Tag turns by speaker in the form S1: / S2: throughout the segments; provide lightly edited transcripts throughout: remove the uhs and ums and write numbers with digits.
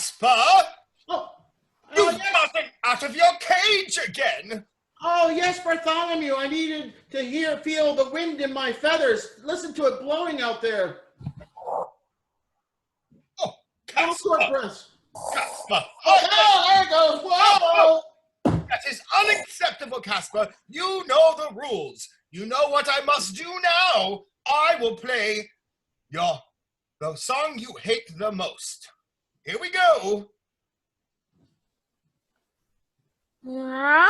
S1: Caspar!
S2: Oh,
S1: You've
S2: yes.
S1: gotten out of your cage again!
S2: Oh, yes, Bartholomew. I needed to feel the wind in my feathers. Listen to it blowing out there.
S1: Oh,
S2: Little short
S1: Caspar!
S2: breaths.
S1: Caspar!
S2: Oh, there it goes. Whoa!
S1: That is unacceptable, Caspar. You know the rules. You know what I must do now. I will play the song you hate the most. Here we go.
S2: I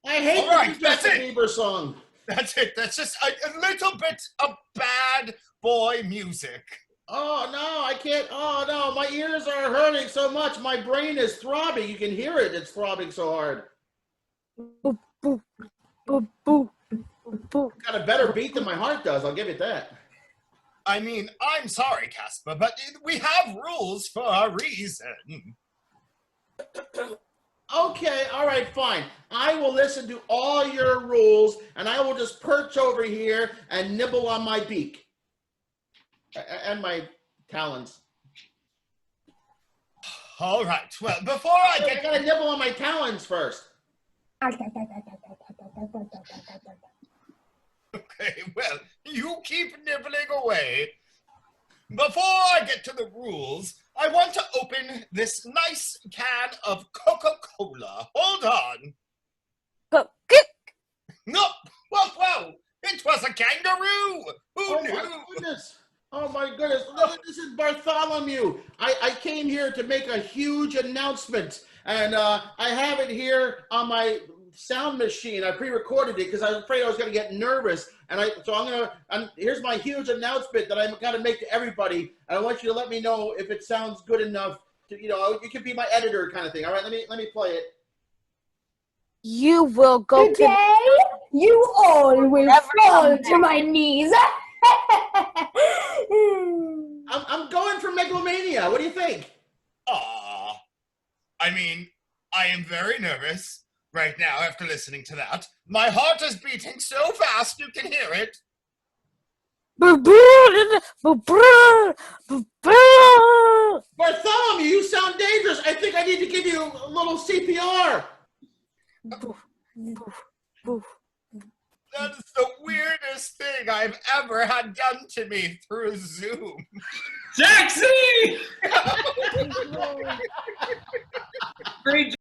S2: hate
S1: All right,
S2: the
S1: that's
S2: Justin
S1: it.
S2: Bieber song.
S1: That's it. That's just a little bit of bad boy music.
S2: Oh, no, I can't. Oh, no, my ears are hurting so much. My brain is throbbing. You can hear it. It's throbbing so hard. Got a better beat than my heart does. I'll give it that.
S1: I mean, I'm sorry, Caspar, but we have rules for a reason.
S2: Okay, all right, fine. I will listen to all your rules, and I will just perch over here and nibble on my beak and my talons.
S1: All right. Well, before I
S2: I
S1: get...
S2: gotta nibble on my talons first.
S1: Okay, well, you keep nibbling away. Before I get to the rules, I want to open this nice can of Coca-Cola. Hold on. No, whoa, it was a kangaroo. Who
S2: Oh
S1: knew?
S2: my goodness. Oh my goodness. This is Bartholomew. I came here to make a huge announcement, and I have it here on my sound machine. I pre-recorded it because I was afraid I was going to get nervous. Here's my huge announcement that I'm going to make to everybody. And I want you to let me know if it sounds good enough to, you can be my editor kind of thing. All right, let me play it.
S3: You will go
S4: Today, you all will fall to my knees.
S2: I'm going for megalomania. What do you think?
S1: I mean, I am very nervous right now after listening to that. My heart is beating so fast you can hear it.
S2: Bartholomew, you sound dangerous. I think I need to give you a little CPR.
S1: That is the weirdest thing I've ever had done to me through Zoom.
S5: Jaxie! Great